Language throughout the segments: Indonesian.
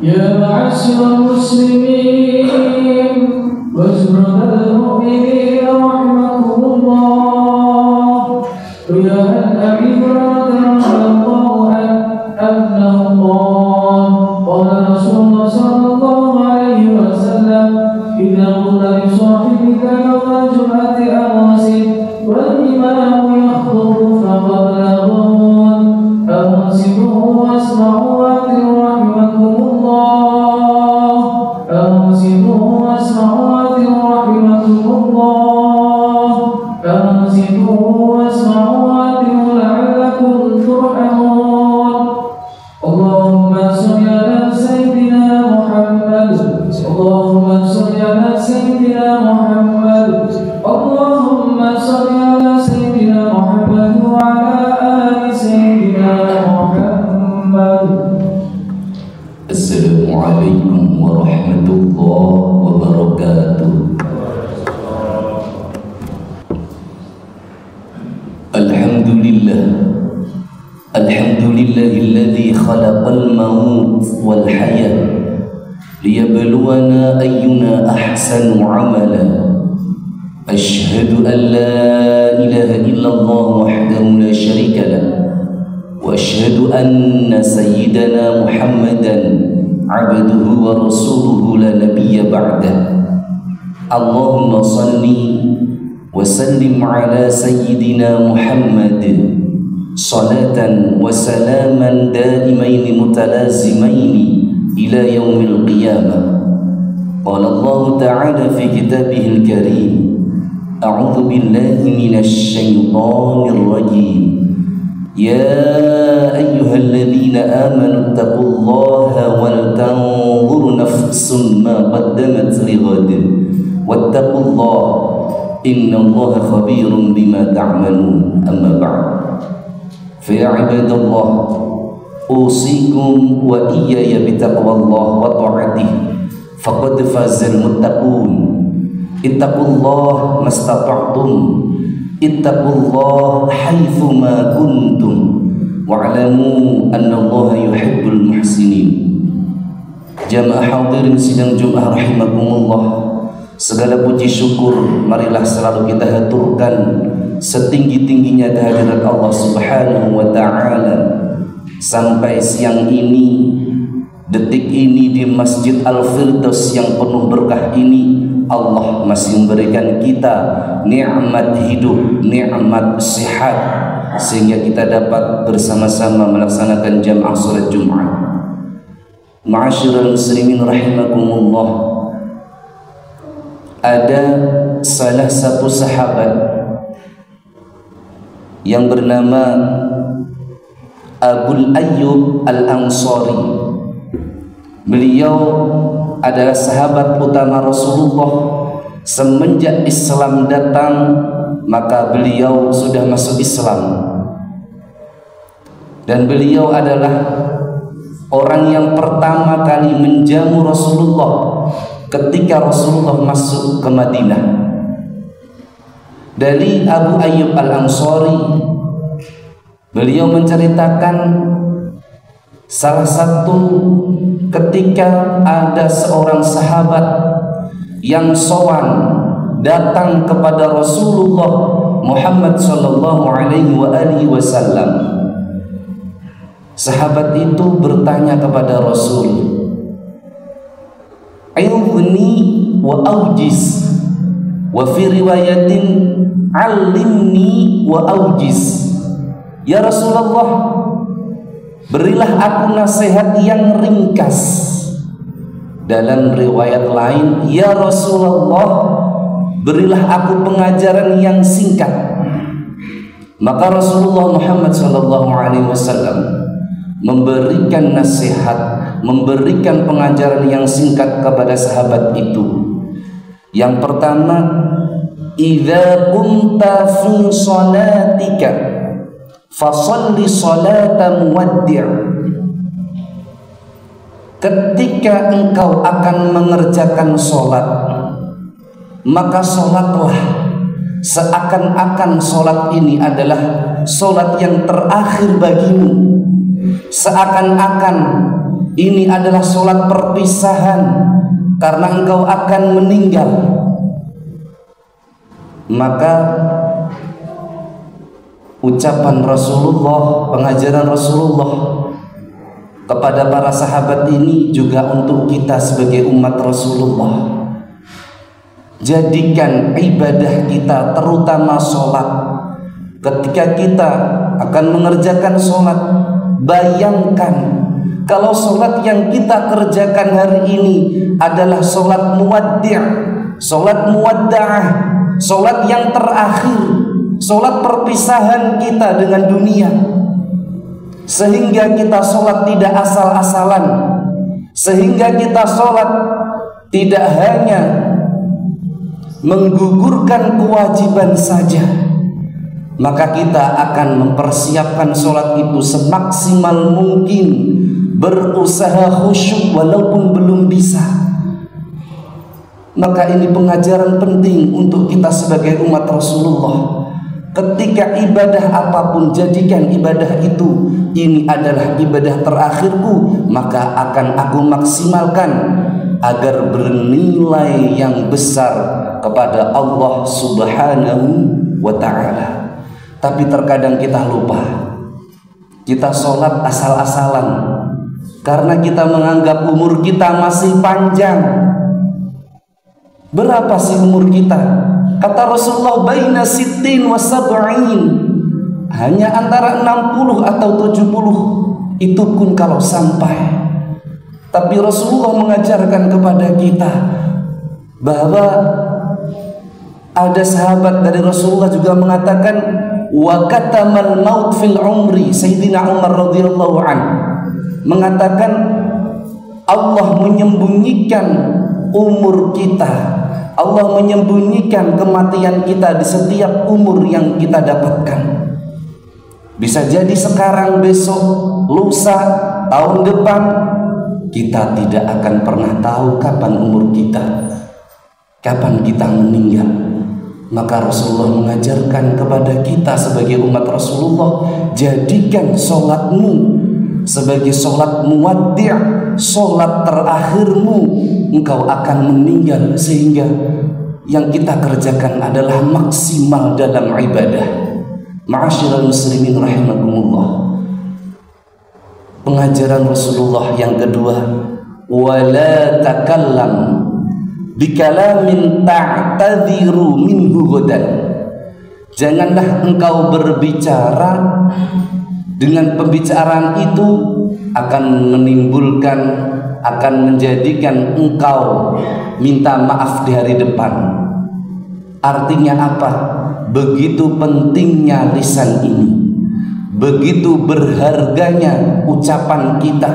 يا معشر المسلمين وزمرة المؤمنين رحمكم الله. ويا أبي هريرة رضي الله عنه أنه قال رسول الله صلى الله عليه وسلم إذا قلت لصاحبك يوم الجمعة أنصت والإمام يخطب فقد لغون أنصتوا واسمعوا وأطيعوا رحمكم الله. أنصتوا واسمعوا وأطيعوا رحمكم الله. أنصتوا واسمعوا وأطيعوا لعلكم ترحمون. اللهم صل على سيدنا محمد. اللهم صل على سيدنا محمد. اللهم صل على سيدنا محمد وعلى آل سيدنا محمد. Assalamualaikum warahmatullahi wabarakatuh. Alhamdulillahilladzi khalaqal maut wal hayat liyabluwana ayyuna ahsanu amala. Ashhadu an la ilaha illallah wahdahu la syarika lah wa ashhadu anna sayyidana Muhammadan abduhu wa rasuluhu la nabiyya ba'dah. Allahumma salli wa sallim ala sayyidina Muhammad salatan wa salaman daimaini mutalazimaini ila yaumil qiyamah. Qala Allah ta'ala fi kitabihil karim, a'udzu billahi minasy syaithanir rajim. Ya ayyuhalladzina amanu taqullaha wal tanzur nafsun ma qaddamat lighad wattaqullaha innallaha khabirun bima ta'malun. Amma ba'd. Fa ya ibadallah, usikum wa iyaya bitaqwallah wa ta'atihi faqad fazal muttaqun. Ittaqullah mastata'tum, ittaqullah haitsu ma kuntum wa'lamu annallaha yuhibbul muhsinin. Jamaah hadirin sidang Jumat rahimakumullah, segala puji syukur marilah selalu kita haturkan setinggi-tingginya kehadirat Allah Subhanahu wa ta'ala. Sampai siang ini, detik ini di Masjid Al-Firdaus yang penuh berkah ini, Allah masih memberikan kita nikmat hidup, nikmat sehat, sehingga kita dapat bersama-sama melaksanakan jamaah salat Jumat. Ma'asyiral muslimin rahimakumullah, ada salah satu sahabat yang bernama Abu Ayyub Al-Ansari. Beliau adalah sahabat utama Rasulullah. Semenjak Islam datang, maka beliau sudah masuk Islam, dan beliau adalah orang yang pertama kali menjamu Rasulullah ketika Rasulullah masuk ke Madinah. Dari Abu Ayyub Al-Ansari, beliau menceritakan salah satu ketika ada seorang sahabat yang sowan datang kepada Rasulullah Muhammad sallallahu alaihi wasallam. Sahabat itu bertanya kepada Rasul, "Ayyubni wa aujiz." Wa fi riwayatin, "Alimni wa aujiz." Ya Rasulullah, berilah aku nasihat yang ringkas. Dalam riwayat lain, "Ya Rasulullah, berilah aku pengajaran yang singkat." Maka Rasulullah Muhammad SAW memberikan nasihat, memberikan pengajaran yang singkat kepada sahabat itu. Yang pertama, idza kunta fi shalatika fasalli salata muwaddi'. Ketika engkau akan mengerjakan sholat, maka sholatlah seakan-akan sholat ini adalah sholat yang terakhir bagimu, seakan-akan ini adalah sholat perpisahan karena engkau akan meninggal. Maka ucapan Rasulullah, pengajaran Rasulullah kepada para sahabat ini juga untuk kita sebagai umat Rasulullah. Jadikan ibadah kita, terutama sholat, ketika kita akan mengerjakan sholat, bayangkan kalau sholat yang kita kerjakan hari ini adalah sholat muwaddi', sholat muwadda'ah, sholat yang terakhir, sholat perpisahan kita dengan dunia. Sehingga kita sholat tidak asal-asalan, sehingga kita sholat tidak hanya menggugurkan kewajiban saja, maka kita akan mempersiapkan sholat itu semaksimal mungkin, berusaha khusyuk walaupun belum bisa. Maka ini pengajaran penting untuk kita sebagai umat Rasulullah. Ketika ibadah apapun, jadikan ibadah itu, ini adalah ibadah terakhirku, maka akan aku maksimalkan agar bernilai yang besar kepada Allah Subhanahu wa ta'ala. Tapi terkadang kita lupa, kita sholat asal-asalan karena kita menganggap umur kita masih panjang. Berapa sih umur kita? Kata Rasulullah, baina sittin wa sab'in, hanya antara 60 atau 70, itu pun kalau sampai. Tapi Rasulullah mengajarkan kepada kita bahwa ada sahabat dari Rasulullah juga mengatakan, wa katamal maut fil umri. Sayyidina Umar radhiyallahu anhu mengatakan, Allah menyembunyikan umur kita, Allah menyembunyikan kematian kita di setiap umur yang kita dapatkan. Bisa jadi sekarang, besok, lusa, tahun depan, kita tidak akan pernah tahu kapan umur kita, kapan kita meninggal. Maka Rasulullah mengajarkan kepada kita sebagai umat Rasulullah, jadikan sholatmu sebagai sholat muwaddi', sholat terakhirmu. Engkau akan meninggal, sehingga yang kita kerjakan adalah maksimal dalam ibadah. Ma'asyiral muslimin rahimakumullah. Pengajaran Rasulullah yang kedua, wala takallam bikalamin ta'tadhiru minhu ghadan. Janganlah engkau berbicara dengan pembicaraan itu akan menimbulkan, akan menjadikan engkau minta maaf di hari depan. Artinya apa? Begitu pentingnya lisan ini, begitu berharganya ucapan kita.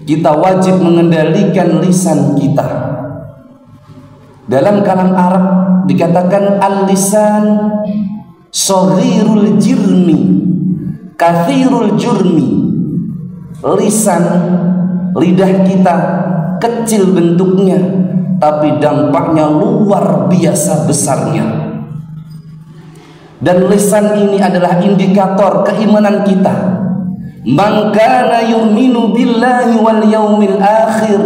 Kita wajib mengendalikan lisan kita. Dalam kalam Arab dikatakan al-lisan shaghirul jirmi kathirul jurmi. Lisan, lidah kita kecil bentuknya, tapi dampaknya luar biasa besarnya. Dan lisan ini adalah indikator keimanan kita. Man kana yu'minu billahi wal yaumil akhir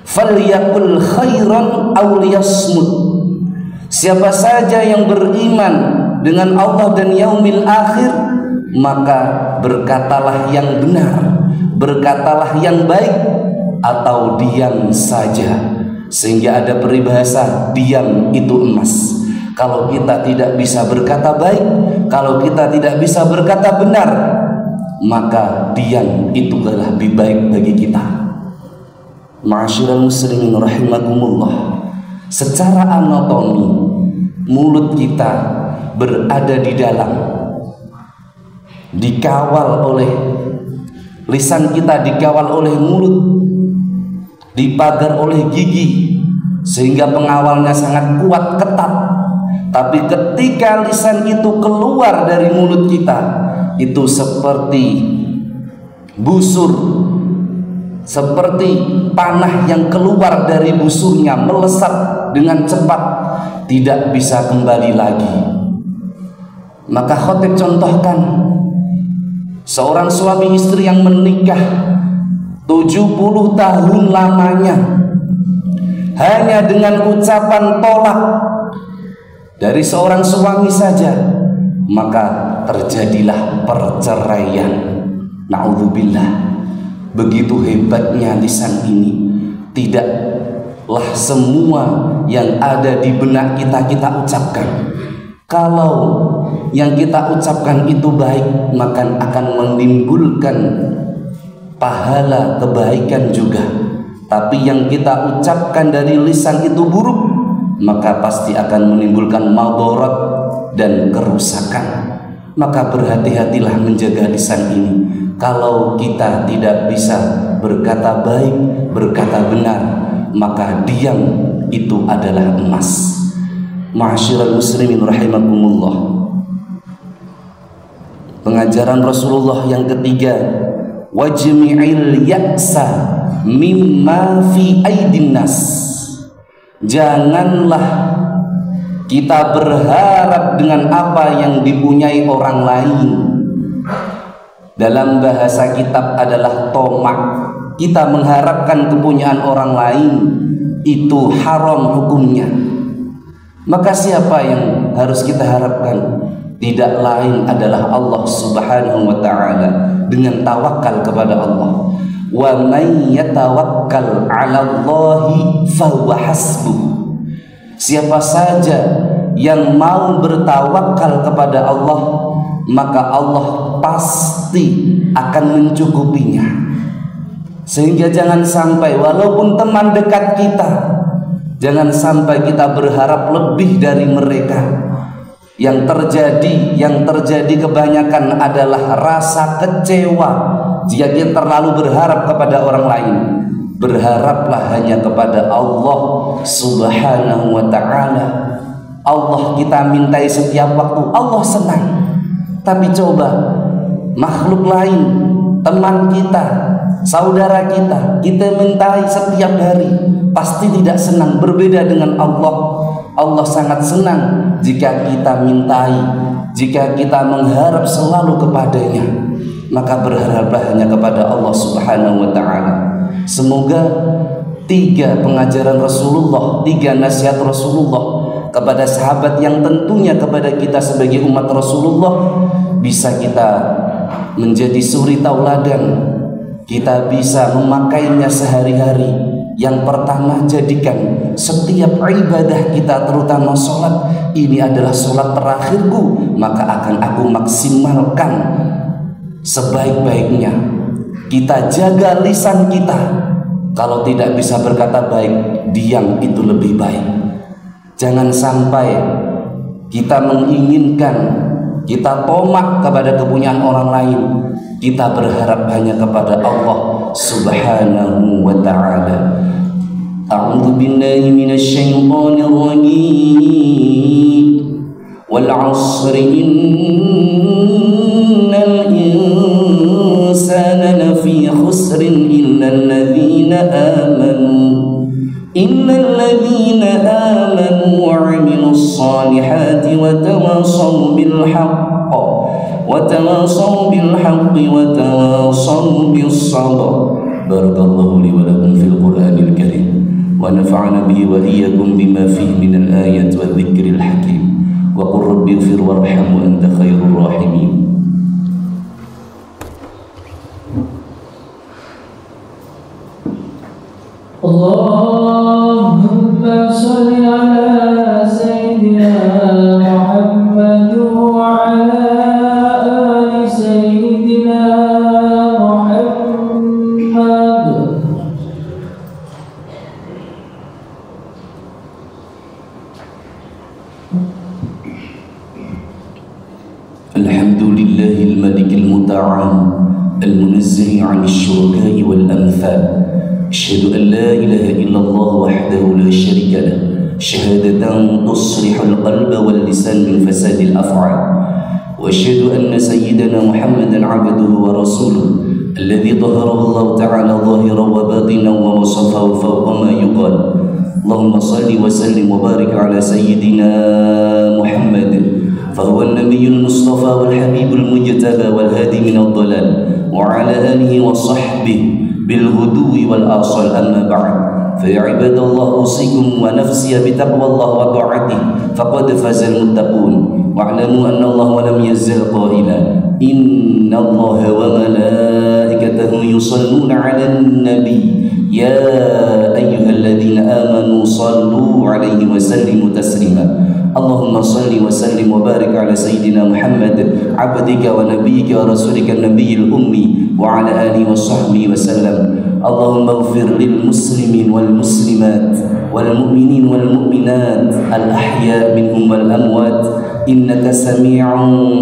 falyaqul khairan aw liyasmut. Siapa saja yang beriman dengan Allah dan yaumil akhir, maka berkatalah yang benar, berkatalah yang baik, atau diam saja. Sehingga ada peribahasa, diam itu emas. Kalau kita tidak bisa berkata baik, kalau kita tidak bisa berkata benar, maka diam itu lebih baik bagi kita. Ma'asyiral muslimin rahimakumullah. Secara anatomi, mulut kita berada di dalam, dikawal oleh lisan kita, dikawal oleh mulut, dipagar oleh gigi, sehingga pengawalnya sangat kuat, ketat. Tapi ketika lisan itu keluar dari mulut kita, itu seperti busur, seperti panah yang keluar dari busurnya, melesat dengan cepat, tidak bisa kembali lagi. Maka Khatib contohkan, Seorang suami istri yang menikah 70 tahun lamanya hanya dengan ucapan tolak dari seorang suami saja, maka terjadilah perceraian. Na'udzubillah. Begitu hebatnya lisan ini. Tidaklah semua yang ada di benak kita ucapkan. Kalau yang kita ucapkan itu baik, maka akan menimbulkan pahala kebaikan juga. Tapi yang kita ucapkan dari lisan itu buruk, maka pasti akan menimbulkan madarat dan kerusakan. Maka berhati-hatilah menjaga lisan ini. Kalau kita tidak bisa berkata baik, berkata benar, maka diam itu adalah emas. Ma'asyiral muslimin rahimakumullah. Pengajaran Rasulullah yang ketiga, wajmi'il ya'sa mimma fi aidin nas. Janganlah kita berharap dengan apa yang dipunyai orang lain. Dalam bahasa kitab adalah tomak. Kita mengharapkan kepunyaan orang lain, itu haram hukumnya. Maka siapa yang harus kita harapkan? Tidak lain adalah Allah Subhanahu wa ta'ala, dengan tawakal kepada Allah. Wa may yatawakkal 'ala Allahi fahuwa hasbuh. Siapa saja yang mau bertawakal kepada Allah, maka Allah pasti akan mencukupinya. Sehingga jangan sampai walaupun teman dekat kita, jangan sampai kita berharap lebih dari mereka. Yang terjadi kebanyakan adalah rasa kecewa jika kita terlalu berharap kepada orang lain. Berharaplah hanya kepada Allah Subhanahu wa ta'ala. Allah kita mintai setiap waktu, Allah senang. Tapi coba makhluk lain, teman kita, saudara kita mintai setiap hari, pasti tidak senang. Berbeda dengan Allah. Allah sangat senang jika kita mintai, jika kita mengharap selalu kepadanya. Maka berharaplah hanya kepada Allah Subhanahu wa ta'ala. Semoga 3 pengajaran Rasulullah, 3 nasihat Rasulullah kepada sahabat yang tentunya kepada kita sebagai umat Rasulullah bisa kita menjadi suri tauladan. Kita bisa memakainya sehari-hari. Yang pertama, jadikan setiap ibadah kita, terutama sholat, ini adalah sholat terakhirku, maka akan aku maksimalkan sebaik-baiknya. Kita jaga lisan kita. Kalau tidak bisa berkata baik, diam itu lebih baik. Jangan sampai kita menginginkan, kita tomak kepada kepunyaan orang lain. Kita berharap hanya kepada Allah Subhanahu wa ta'ala. A'udzu billahi minasy syaithanir rajim. Wal 'ashri innal insana lafi khusrin illal ladzina amanu wa 'amilus salihati wa tawassaw bil haqq وتواصوا بالحق وتواصوا بالصبر. بارك الله لي ولكم في القرآن الكريم ونفعنا به وإياكم بما فيه من الآيات والذكر الحكيم وقل رب اغفر وارحم وأنت خير الراحمين. اللهم صل على سيدنا محمد وعلى آل سيدنا محمد. الحمد لله الملك المتعال المنزه عن الشركاء والأمثال. أشهد أن لا إله إلا الله وحده لا شريك له شهادة تصلح القلب واللسان من فساد الأفعال. وأشهد أن سيدنا محمدا عبده ورسوله الذي ظهره الله تعالى ظاهرا وباطنا ووصفه فوق ما يقال. اللهم صل وسلم وبارك على سيدنا محمد فهو النبي المصطفى والحبيب المجتبى والهادي من الضلال وعلى آله وصحبه بالغدو والآصال. أما بعد فيا عباد الله أوصيكم ونفسي بتقوى الله وطاعته فقد فاز المتقون. واعلموا أن الله ولم يزل قائلا إن الله وملائكته يصلون على النبي يا أيها الذين آمنوا صلوا عليه وسلموا تسليما. اللهم صل وسلم وبارك على سيدنا محمد عبدك ونبيك ورسولك النبي الأمي وعلى آله وصحبه وسلم. اللهم اغفر للمسلمين والمسلمات والمؤمنين والمؤمنات الأحياء منهم والأموات إنك سميع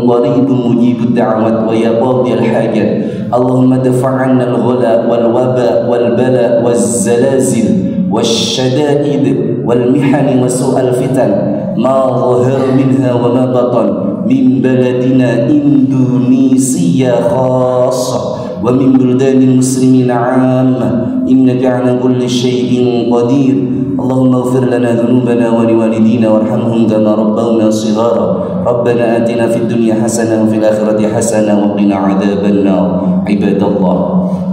قريب مجيب الدعوات ويا قاضي الحاجات. اللهم ادفع عنا الغلاء والوباء والبلاء والزلازل والشدائد والمحن وسوء الفتن ما ظهر منها وما بطن من بلدنا إندونيسيا خاصة ومن بلدان المسلمين عامة إنك على كل شيء قدير. اللهم اغفر لنا ذنوبنا ولوالدينا وارحمهم كما ربونا صغارا. ربنا آتنا في الدنيا حسنة وفي الآخرة حسنة وقنا عذاب النار. عباد الله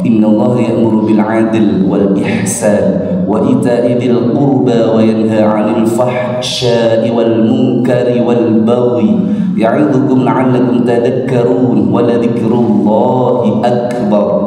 إن الله يأمر بالعدل والإحسان وإيتاء ذي القربى وينهى عن الفحشاء والمنكر والبغي يعظكم لعلكم تذكرون ولذكر الله أكبر.